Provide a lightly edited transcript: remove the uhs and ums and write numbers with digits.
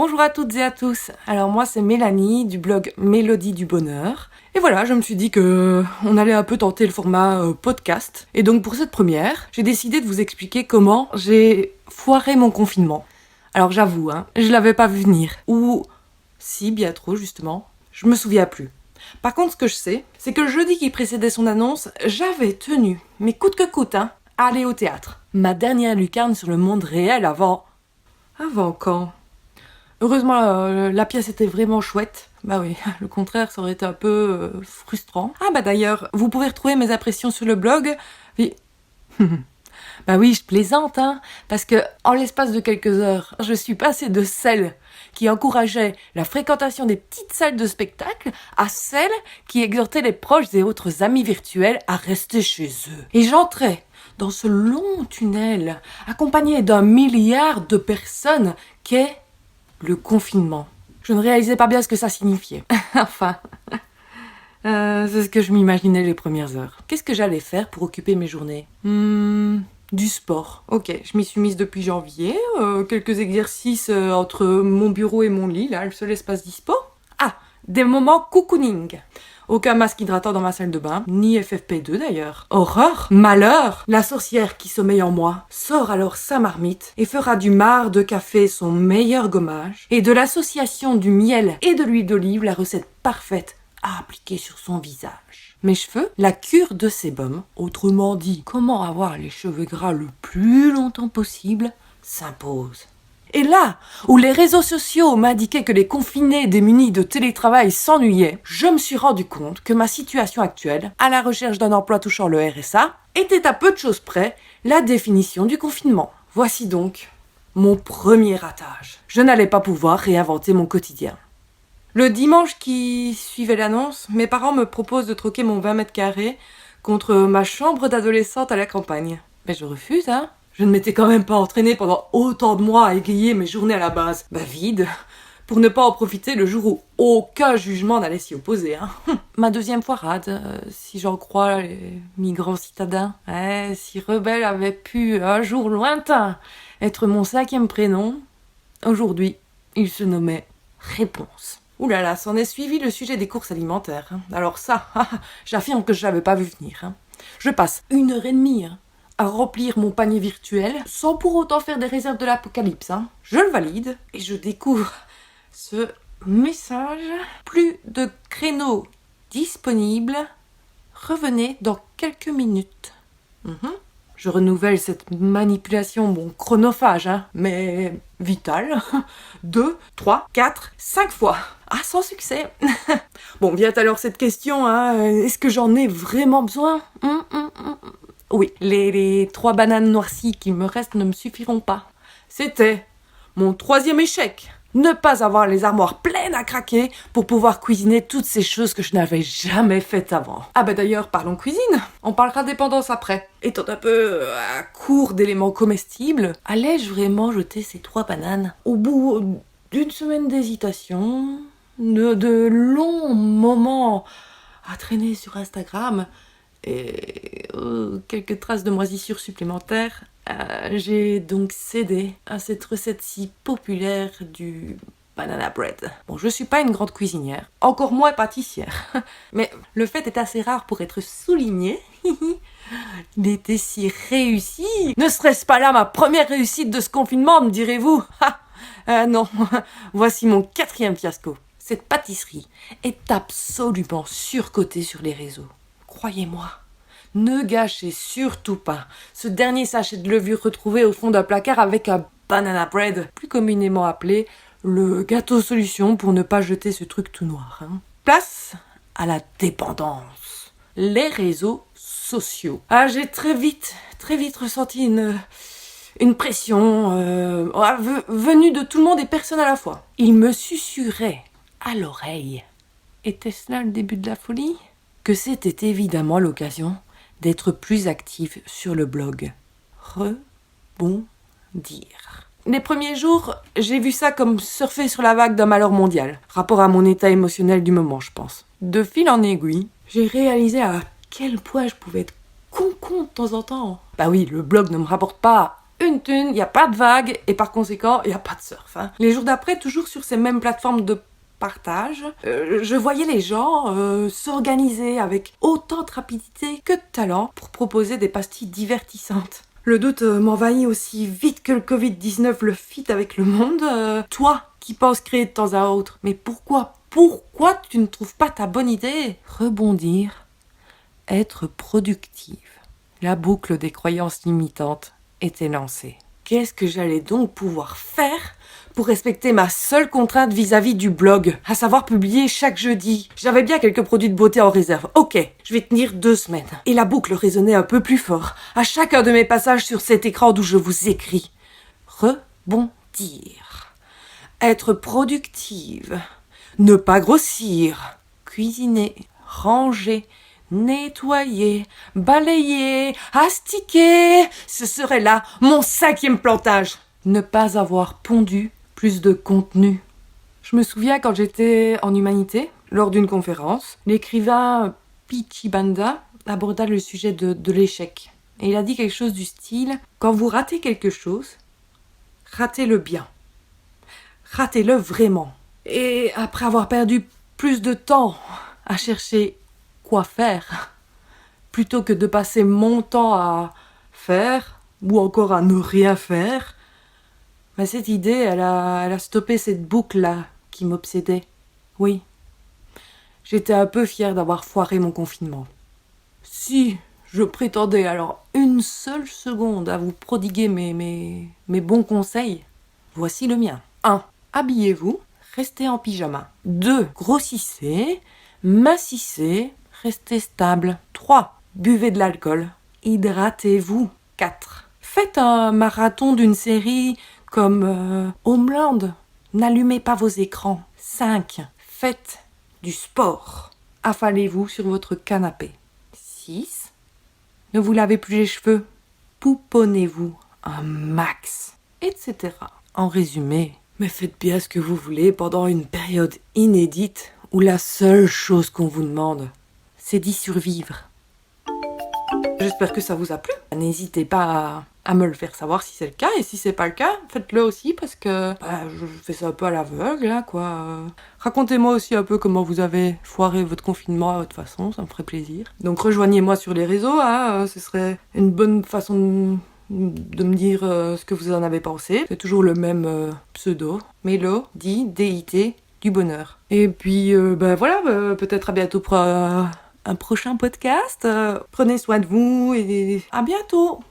Bonjour à toutes et à tous. Alors moi c'est Mélanie du blog Mélodie du Bonheur. Et voilà, je me suis dit que on allait un peu tenter le format podcast. Et donc pour cette première, j'ai décidé de vous expliquer comment j'ai foiré mon confinement. Alors j'avoue, je l'avais pas vu venir. Ou si, bien trop justement. Je me souviens plus. Par contre, ce que je sais, c'est que le jeudi qui précédait son annonce, j'avais tenu, mais coûte que coûte, à aller au théâtre. Ma dernière lucarne sur le monde réel avant... Avant quand ? Heureusement, la pièce était vraiment chouette. Bah oui, le contraire, ça aurait été un peu frustrant. Ah bah d'ailleurs, vous pouvez retrouver mes impressions sur le blog. Oui. Bah oui, je plaisante, parce que en l'espace de quelques heures, je suis passée de celle qui encourageait la fréquentation des petites salles de spectacle à celle qui exhortait les proches et autres amis virtuels à rester chez eux. Et j'entrais dans ce long tunnel, accompagné d'un milliard de personnes qu'est le confinement. Je ne réalisais pas bien ce que ça signifiait. Enfin, c'est ce que je m'imaginais les premières heures. Qu'est-ce que j'allais faire pour occuper mes journées ? Du sport. Ok, je m'y suis mise depuis janvier. Quelques exercices entre mon bureau et mon lit, là, le seul espace dispo. Ah, des moments cocooning. Aucun masque hydratant dans ma salle de bain, ni FFP2 d'ailleurs. Horreur, malheur, la sorcière qui sommeille en moi sort alors sa marmite et fera du marc de café son meilleur gommage et de l'association du miel et de l'huile d'olive la recette parfaite à appliquer sur son visage. Mes cheveux, la cure de sébum, autrement dit, comment avoir les cheveux gras le plus longtemps possible, s'impose. Et là, où les réseaux sociaux m'indiquaient que les confinés démunis de télétravail s'ennuyaient, je me suis rendu compte que ma situation actuelle, à la recherche d'un emploi touchant le RSA, était à peu de choses près la définition du confinement. Voici donc mon premier ratage. Je n'allais pas pouvoir réinventer mon quotidien. Le dimanche qui suivait l'annonce, mes parents me proposent de troquer mon 20 mètres carrés contre ma chambre d'adolescente à la campagne. Mais je refuse, Je ne m'étais quand même pas entraînée pendant autant de mois à égayer mes journées à la base. Vide, pour ne pas en profiter le jour où aucun jugement n'allait s'y opposer, Ma deuxième foirade, si j'en crois les migrants citadins. Si Rebelle avait pu, un jour lointain, être mon 5e prénom, aujourd'hui, il se nommait Réponse. Ouh là là, s'en est suivi le sujet des courses alimentaires. Alors ça, j'affirme que je l'avais pas vu venir. Je passe 1h30, à remplir mon panier virtuel sans pour autant faire des réserves de l'apocalypse. Je le valide et je découvre ce message. Plus de créneaux disponibles. Revenez dans quelques minutes. Je renouvelle cette manipulation, chronophage, mais vitale. 2, 3, 4, 5 fois. Sans succès. Bon, vient alors cette question, est-ce que j'en ai vraiment besoin ? Oui, les 3 bananes noircies qui me restent ne me suffiront pas. C'était mon 3e échec. Ne pas avoir les armoires pleines à craquer pour pouvoir cuisiner toutes ces choses que je n'avais jamais faites avant. D'ailleurs, parlons cuisine. On parlera dépendance après. Étant un peu à court d'éléments comestibles, allais-je vraiment jeter ces 3 bananes ? Au bout d'une semaine d'hésitation, de longs moments à traîner sur Instagram et quelques traces de moisissures supplémentaires, j'ai donc cédé à cette recette si populaire du banana bread. Bon, je suis pas une grande cuisinière, encore moins pâtissière, mais le fait est assez rare pour être souligné. Il était si réussi. Ne serait-ce pas là ma première réussite de ce confinement, me direz-vous ? Non, voici mon 4e fiasco. Cette pâtisserie est absolument surcotée sur les réseaux. Croyez-moi. Ne gâchez surtout pas ce dernier sachet de levure retrouvé au fond d'un placard avec un banana bread, plus communément appelé le gâteau solution pour ne pas jeter ce truc tout noir. Place à la dépendance. Les réseaux sociaux. J'ai très vite ressenti une pression venue de tout le monde et personne à la fois. Il me susurrait à l'oreille. Était-ce là le début de la folie ? Que c'était évidemment l'occasion d'être plus active sur le blog. Rebondir. Les premiers jours, j'ai vu ça comme surfer sur la vague d'un malheur mondial, rapport à mon état émotionnel du moment, je pense. De fil en aiguille, j'ai réalisé à quel point je pouvais être con de temps en temps. Oui, le blog ne me rapporte pas une thune, il n'y a pas de vague, et par conséquent, il n'y a pas de surf. Les jours d'après, toujours sur ces mêmes plateformes de partage, je voyais les gens s'organiser avec autant de rapidité que de talent pour proposer des pastilles divertissantes. Le doute m'envahit aussi vite que le Covid-19 le fit avec le monde. Toi, qui penses créer de temps à autre, mais pourquoi tu ne trouves pas ta bonne idée? Rebondir, être productive. La boucle des croyances limitantes était lancée. Qu'est-ce que j'allais donc pouvoir faire pour respecter ma seule contrainte vis-à-vis du blog, à savoir publier chaque jeudi? J'avais bien quelques produits de beauté en réserve. Ok, je vais tenir 2 semaines. Et la boucle résonnait un peu plus fort à chacun de mes passages sur cet écran d'où je vous écris. Rebondir. Être productive. Ne pas grossir. Cuisiner. Ranger. Nettoyer, balayer, astiquer, ce serait là mon 5e plantage. Ne pas avoir pondu plus de contenu. Je me souviens quand j'étais en humanité, lors d'une conférence, l'écrivain Pichibanda aborda le sujet de l'échec. Et il a dit quelque chose du style « Quand vous ratez quelque chose, ratez-le bien. Ratez-le vraiment. » Et après avoir perdu plus de temps à chercher quoi faire, plutôt que de passer mon temps à faire ou encore à ne rien faire, mais cette idée, elle a stoppé cette boucle-là qui m'obsédait. Oui, j'étais un peu fière d'avoir foiré mon confinement. Si je prétendais alors une seule seconde à vous prodiguer mes bons conseils, voici le mien. 1. Habillez-vous, restez en pyjama. 2. Grossissez, mincissez, restez stable. 3. Buvez de l'alcool. Hydratez-vous. 4. Faites un marathon d'une série comme Homeland. N'allumez pas vos écrans. 5. Faites du sport. Affalez-vous sur votre canapé. 6. Ne vous lavez plus les cheveux. Pouponnez-vous un max. Etc. En résumé, mais faites bien ce que vous voulez pendant une période inédite où la seule chose qu'on vous demande, c'est d'y survivre. J'espère que ça vous a plu. N'hésitez pas à me le faire savoir si c'est le cas, et si c'est pas le cas, faites-le aussi parce que je fais ça un peu à l'aveugle, là, quoi. Racontez-moi aussi un peu comment vous avez foiré votre confinement à votre façon, ça me ferait plaisir. Donc rejoignez-moi sur les réseaux, ce serait une bonne façon de me dire ce que vous en avez pensé. C'est toujours le même pseudo, Mélodie, DIT, du bonheur. Et puis voilà, peut-être à bientôt pour un prochain podcast. Prenez soin de vous et à bientôt.